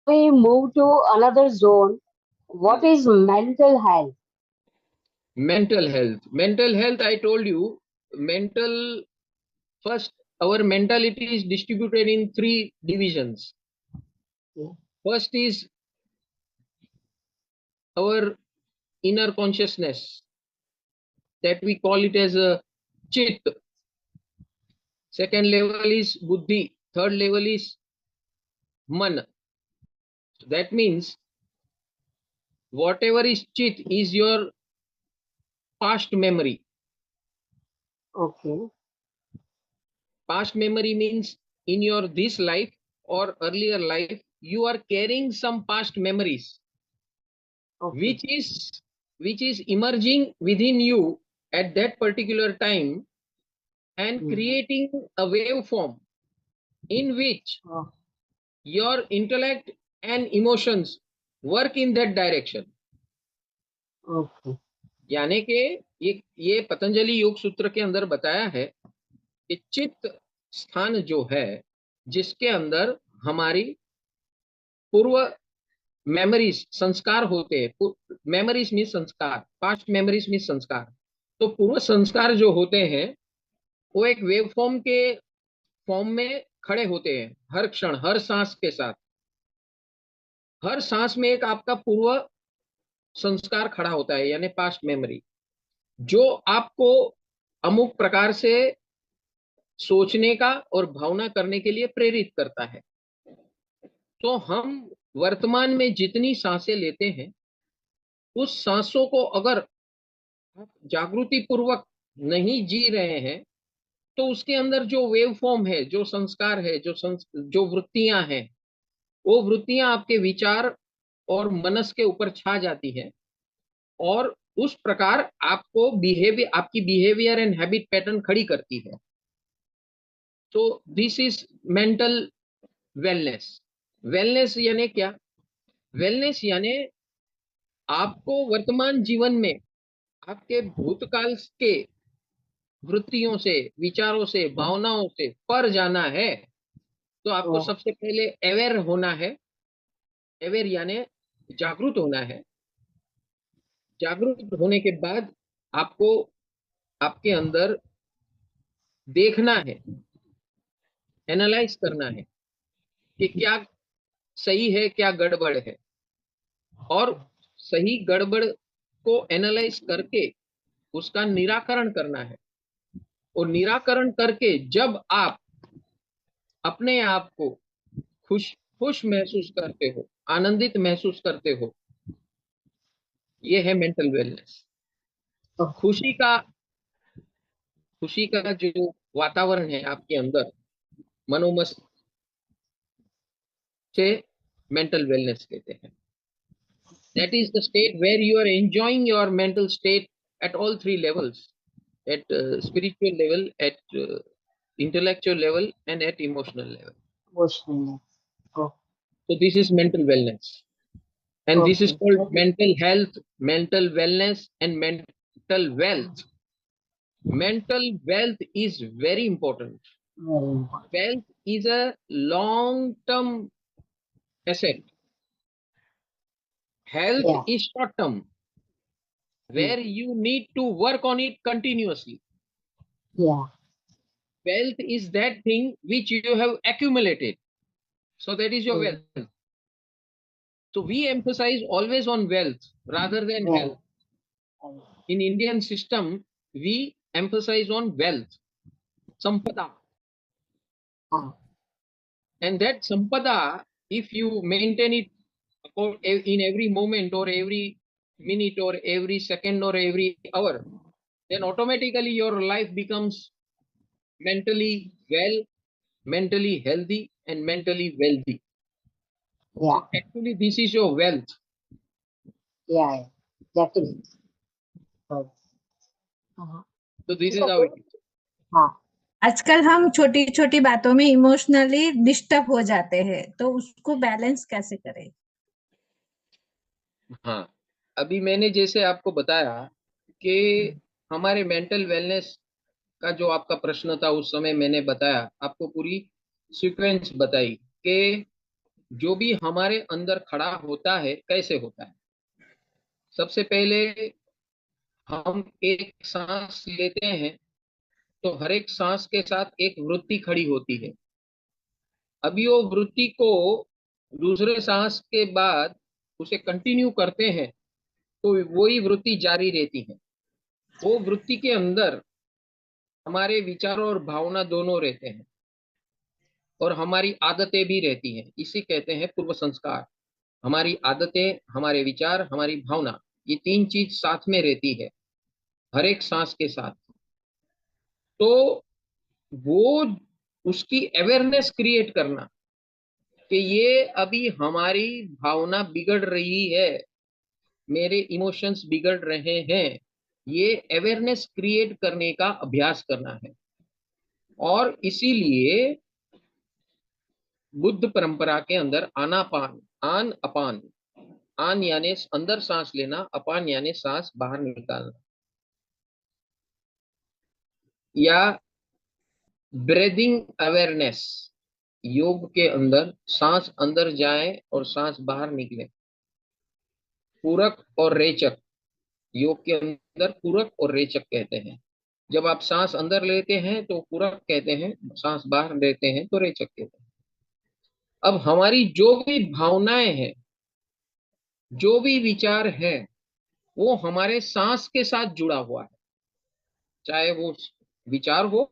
We move to another zone. What Hmm. is mental health? Mental health, I told you, mental, first, our mentality is distributed in three divisions. Yeah. First is our inner consciousness, that we call it as a chit. Second level is buddhi. Third level is man. So that means whatever is chit is your past memory. Okay. Past memory means in your this life or earlier life, you are carrying some past memories, Okay. which is which is emerging within you at that particular time and Mm. creating a waveform in which Oh, your intellect and emotions work in that direction. okay. यानी कि ये पतंजलि योग सूत्र के अंदर बताया है कि चित्त स्थान जो है, जिसके अंदर हमारी पूर्व मेमोरीज संस्कार होते हैं। मेमोरीज मीन संस्कार, पास्ट मेमोरीज मीन संस्कार। तो पूर्व संस्कार जो होते हैं वो एक वेव फॉर्म के फॉर्म में खड़े होते हैं हर क्षण, हर सांस के साथ। हर सांस में एक आपका पूर्व संस्कार खड़ा होता है, यानी पास्ट मेमोरी, जो आपको अमुक प्रकार से सोचने का और भावना करने के लिए प्रेरित करता है। तो हम वर्तमान में जितनी सांसें लेते हैं, उस सांसों को अगर आप जागृति पूर्वक नहीं जी रहे हैं, तो उसके अंदर जो वेव फॉर्म है, जो संस्कार है, जो वृत्तियां हैं, वो वृत्तियां आपके विचार और मनस के ऊपर छा जाती है, और उस प्रकार आपको बिहेवियर, आपकी बिहेवियर एंड हैबिट पैटर्न खड़ी करती है। तो this is mental wellness. Wellness यानी क्या? वेलनेस यानी आपको वर्तमान जीवन में आपके भूतकाल के वृत्तियों से, विचारों से, भावनाओं से पर जाना है। तो आपको Oh, सबसे पहले अवेयर होना है। अवेयर यानी जागरूक होना है। जागरूक होने के बाद आपको आपके अंदर देखना है, एनालाइज करना है कि क्या सही है, क्या गड़बड़ है, और सही गड़बड़ को एनालाइज करके उसका निराकरण करना है। और निराकरण करके जब आप अपने आप को खुश खुश महसूस करते हो, आनंदित महसूस करते हो, ये है मेंटल वेलनेस। oh, खुशी का खुशी का जो वातावरण है आपके अंदर, मनोमस्त से मेंटल वेलनेस कहते हैं। That is the state where you are enjoying your mental state at all three levels, at spiritual level, at intellectual level, and at emotional level. emotional. Oh, So this is mental wellness, and this is okay. called Thank you. mental health, mental wellness, and mental wealth. Mental wealth is very important. Very important. Wealth is a long-term asset. Health Yeah. is short-term, Mm. where you need to work on it continuously. Yeah. Wealth is that thing which you have accumulated. So that is your Mm. wealth. So we emphasize always on wealth rather than health. Well. Um, In Indian system, we emphasize on wealth, sampada. ah, And that sampada, if you maintain it in every moment or every minute or every second or every hour, then automatically your life becomes mentally well, mentally healthy, and mentally wealthy. yeah. So actually, this is your wealth. Yeah. Yeah. Definitely. Oh. हाँ, So this is इसको how it बोलो। is. हाँ, आजकल हम छोटी छोटी बातों में इमोशनली डिस्टर्ब हो जाते हैं, तो उसको बैलेंस कैसे करें? हाँ, अभी मैंने जैसे आपको बताया कि हमारे मेंटल वेलनेस का जो आपका प्रश्न था, उस समय मैंने बताया आपको, पूरी सीक्वेंस बताई कि जो भी हमारे अंदर खड़ा होता है कैसे होता है। सबसे पहले हम एक सांस लेते हैं तो हर एक सांस के साथ एक वृत्ति खड़ी होती है। अभी वो वृत्ति को दूसरे सांस के बाद उसे कंटिन्यू करते हैं तो वही वृत्ति जारी रहती है। वो वृत्ति के अंदर हमारे विचार और भावना दोनों रहते हैं और हमारी आदतें भी रहती हैं। इसी कहते हैं पूर्व संस्कार। हमारी आदतें, हमारे विचार, हमारी भावना, ये तीन चीज साथ में रहती है हर एक सांस के साथ। तो वो उसकी अवेयरनेस क्रिएट करना कि ये अभी हमारी भावना बिगड़ रही है, मेरे इमोशंस बिगड़ रहे हैं, ये अवेयरनेस क्रिएट करने का अभ्यास करना है। और इसीलिए बुद्ध परंपरा के अंदर आनापान, आन अपान, आन यानी अंदर सांस लेना, अपान यानी सांस बाहर निकालना, या ब्रीदिंग अवेयरनेस, योग के अंदर सांस अंदर जाए और सांस बाहर निकले। पूरक और रेचक, योग के अंदर पूरक और रेचक कहते हैं। जब आप सांस अंदर लेते हैं तो पूरक कहते हैं, सांस बाहर लेते हैं तो रेचक कहते हैं। अब हमारी जो भी भावनाएं हैं, जो भी विचार है, वो हमारे सांस के साथ जुड़ा हुआ है। चाहे वो विचार हो,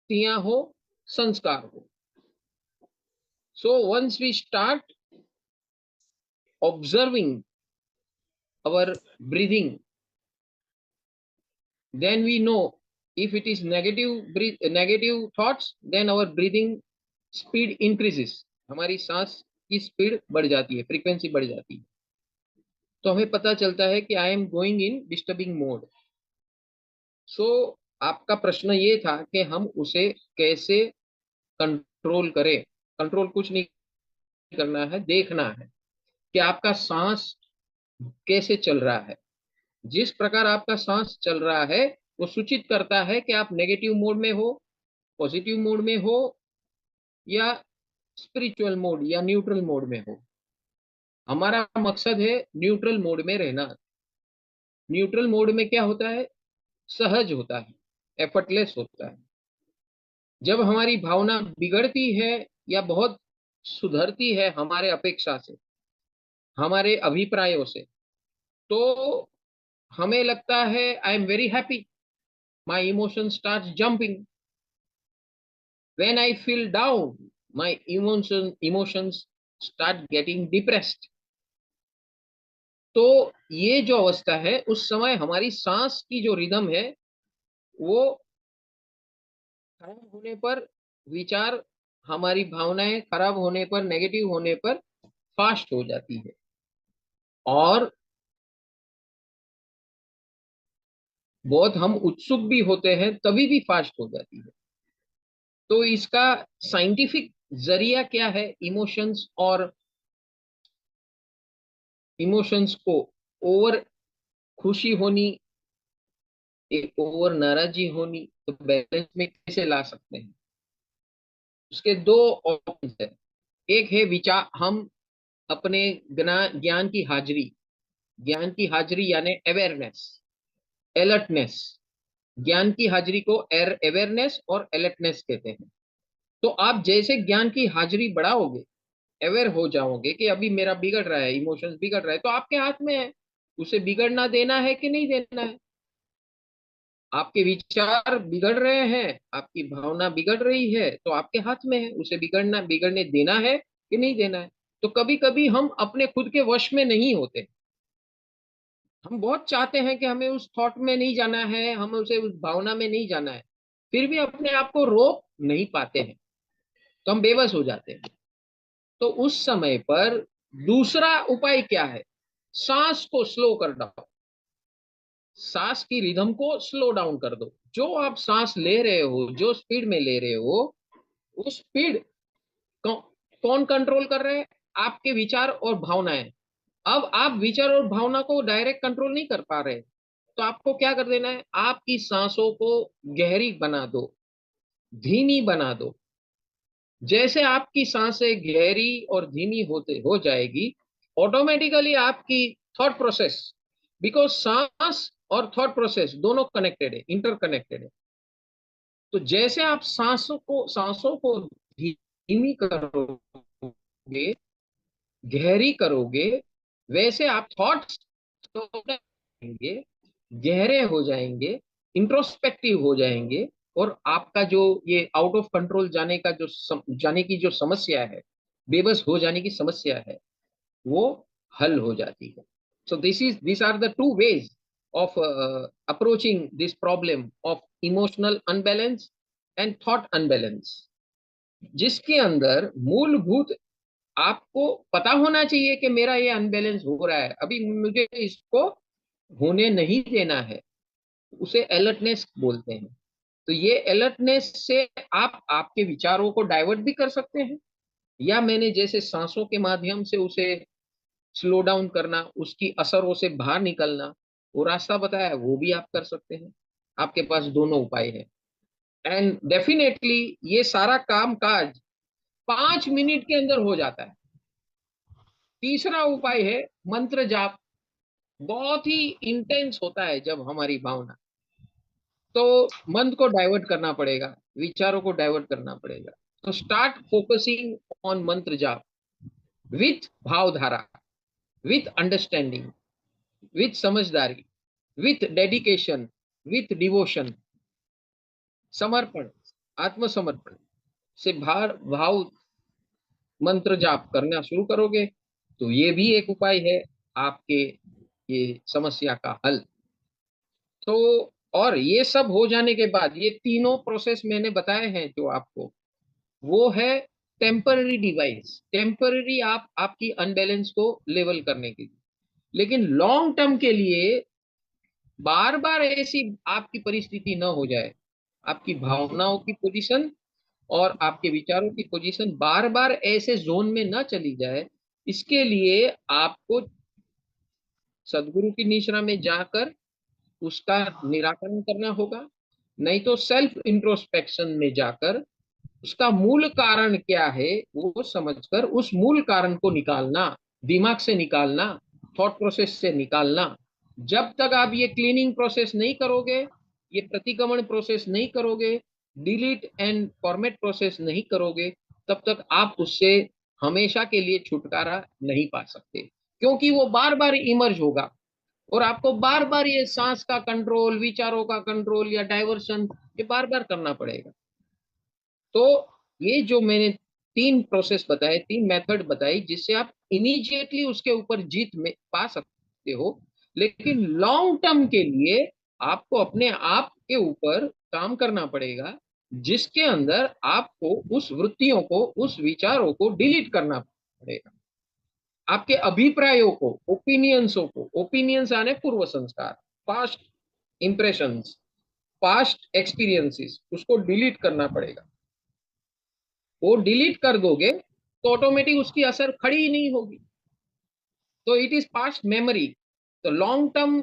क्रिया हो, संस्कार हो। So once we start observing our breathing, then we know if it is negative thoughts, then our breathing speed increases, हमारी सांस की स्पीड बढ़ जाती है, फ्रीक्वेंसी बढ़ जाती है। तो हमें पता चलता है कि I am going in disturbing mode. So आपका प्रश्न ये था कि हम उसे कैसे कंट्रोल करें। कंट्रोल कुछ नहीं करना है, देखना है कि आपका सांस कैसे चल रहा है। जिस प्रकार आपका सांस चल रहा है वो सूचित करता है कि आप नेगेटिव मोड में हो, पॉजिटिव मोड में हो, या स्पिरिचुअल मोड या न्यूट्रल मोड में हो। हमारा मकसद है न्यूट्रल मोड में रहना। न्यूट्रल मोड में क्या होता है? सहज होता है, एफर्टलेस होता है। जब हमारी भावना बिगड़ती है या बहुत सुधरती है हमारे अपेक्षा से, हमारे अभिप्रायों से, तो हमें लगता है I am very happy, my emotion start jumping. When I feel down, my emotions start getting depressed. तो ये जो अवस्था है, उस समय हमारी सांस की जो रिदम है वो खराब होने पर, विचार, हमारी भावनाएं खराब होने पर, नेगेटिव होने पर फास्ट हो जाती है। और बहुत हम उत्सुक भी होते हैं तभी भी फास्ट हो जाती है। तो इसका साइंटिफिक जरिया क्या है? इमोशंस को ओवर खुशी होनी, एक ओवर नाराजगी होनी, तो बैलेंस में कैसे ला सकते हैं? उसके दो ऑप्शन है। एक है विचार, हम अपने ज्ञान की हाजिरी, ज्ञान की हाजिरी यानी अवेयरनेस, अलर्टनेस। ज्ञान की हाजिरी को अवेयरनेस और अलर्टनेस कहते हैं। तो आप जैसे ज्ञान की हाजिरी बढ़ाओगे, अवेयर हो जाओगे कि अभी मेरा बिगड़ रहा है, इमोशंस बिगड़ रहा है, तो आपके हाथ में है उसे बिगड़ना देना है कि नहीं देना है। आपके विचार बिगड़ रहे हैं, आपकी भावना बिगड़ रही है, तो आपके हाथ में है उसे बिगड़ने देना है कि नहीं देना है। तो कभी कभी हम अपने खुद के वश में नहीं होते। हम बहुत चाहते हैं कि हमें उस थॉट में नहीं जाना है, हमें उसे उस भावना में नहीं जाना है, फिर भी अपने आप को रोक नहीं पाते हैं, तो हम बेबस हो जाते हैं। तो उस समय पर दूसरा उपाय क्या है? सांस को स्लो कर दो, सांस की रिदम को स्लो डाउन कर दो। जो आप सांस ले रहे हो, जो स्पीड में ले रहे हो, उस स्पीड कौन कंट्रोल कर रहे हैं? आपके विचार और भावनाएं। अब आप विचार और भावना को डायरेक्ट कंट्रोल नहीं कर पा रहे, तो आपको क्या कर देना है? आपकी सांसों को गहरी बना दो, धीमी बना दो, जैसे आपकी सांसें गहरी और धीमी होते हो जाएगी, ऑटोमेटिकली आपकी थॉट प्रोसेस, बिकॉज सांस और थॉट प्रोसेस दोनों कनेक्टेड है, इंटरकनेक्टेड है। तो जैसे आप सांसों को धीमी करोगे, गहरी करोगे, वैसे आप थॉट्स जाएंगे, गहरे हो जाएंगे, इंट्रोस्पेक्टिव हो जाएंगे, और आपका जो ये आउट ऑफ कंट्रोल जाने का जाने की जो समस्या है, बेबस हो जाने की समस्या है, वो हल हो जाती है। So this are the two ways of approaching this problem of emotional unbalance and thought unbalance, जिसके अंदर मूलभूत आपको पता होना चाहिए कि मेरा ये अनबैलेंस हो रहा है, अभी मुझे इसको होने नहीं देना है। उसे अलर्टनेस बोलते हैं। तो ये अलर्टनेस से आप आपके विचारों को डाइवर्ट भी कर सकते हैं, या मैंने जैसे सांसों के माध्यम से उसे स्लो डाउन करना, उसकी असरों से बाहर निकलना, वो रास्ता बताया, वो भी आप कर सकते हैं। आपके पास दोनों उपाय है। एंड डेफिनेटली ये सारा काम काज 5 मिनट के अंदर हो जाता है। तीसरा उपाय है मंत्र जाप। बहुत ही इंटेंस होता है जब हमारी भावना, तो मन को डाइवर्ट करना पड़ेगा, विचारों को डाइवर्ट करना पड़ेगा। तो स्टार्ट फोकसिंग ऑन मंत्र जाप विथ भावधारा, विथ अंडरस्टैंडिंग, विथ समझदारी, विथ डेडिकेशन, विथ डिवोशन। समर्पण, आत्मसमर्पण से भाव मंत्र जाप करना शुरू करोगे, तो ये भी एक उपाय है आपके ये समस्या का हल। तो और ये सब हो जाने के बाद, ये तीनों प्रोसेस मैंने बताए हैं जो आपको, वो है टेम्पररी डिवाइस, टेम्पररी आप आपकी अनबैलेंस को लेवल करने के लिए। लेकिन लॉन्ग टर्म के लिए बार बार ऐसी आपकी परिस्थिति न हो जाए, आपकी भावनाओं की पोजीशन और आपके विचारों की पोजीशन बार बार ऐसे जोन में न चली जाए, इसके लिए आपको सदगुरु की निश्रा में जाकर उसका निराकरण करना होगा, नहीं तो सेल्फ इंट्रोस्पेक्शन में जाकर उसका मूल कारण क्या है वो समझकर उस मूल कारण को निकालना, दिमाग से निकालना, थॉट प्रोसेस से निकालना। जब तक आप ये क्लीनिंग प्रोसेस नहीं करोगे, ये प्रतिक्रमण प्रोसेस नहीं करोगे, डिलीट एंड फॉर्मेट प्रोसेस नहीं करोगे, तब तक आप उससे हमेशा के लिए छुटकारा नहीं पा सकते, क्योंकि वो बार बार इमर्ज होगा, और आपको बार बार ये सांस का कंट्रोल, विचारों का कंट्रोल या डाइवर्शन, ये बार बार करना पड़ेगा। तो ये जो मैंने 3 प्रोसेस बताए, 3 मेथड बताई, जिससे आप इमीडिएटली उसके ऊपर जीत में पा सकते हो, लेकिन लॉन्ग टर्म के लिए आपको अपने आप के ऊपर काम करना पड़ेगा, जिसके अंदर आपको उस वृत्तियों को, उस विचारों को डिलीट करना पड़ेगा। आपके अभिप्रायों को, ओपिनियंसों को, ओपिनियंस आने पूर्व संस्कार, पास्ट इंप्रेशंस, पास्ट एक्सपीरियंसेस, उसको डिलीट करना पड़ेगा। वो डिलीट कर दोगे तो ऑटोमेटिक उसकी असर खड़ी ही नहीं होगी। तो इट इज पास्ट मेमोरी। तो long term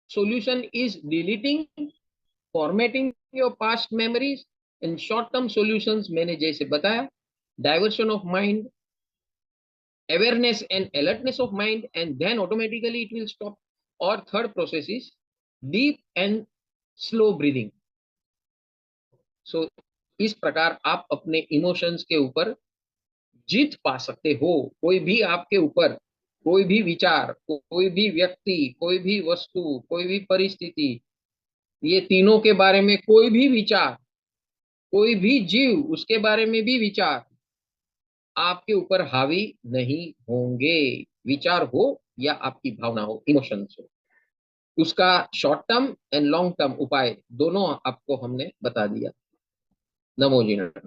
solution is deleting, formatting your past memories. In short term solutions मैंने जैसे बताया, diversion of mind, awareness and alertness of mind, and then automatically it will stop. Or third process is deep and slow breathing. So इस प्रकार आप अपने emotions के ऊपर जीत पा सकते हो। कोई भी आपके ऊपर, कोई भी विचार, कोई भी व्यक्ति, कोई भी वस्तु, कोई भी परिस्थिति, ये तीनों के बारे में कोई भी विचार, कोई भी जीव, उसके बारे में भी विचार आपके ऊपर हावी नहीं होंगे। विचार हो या आपकी भावना हो, इमोशंस हो, उसका short term and long term उपाय दोनों आपको हमने बता दिया। नमो जी नमः।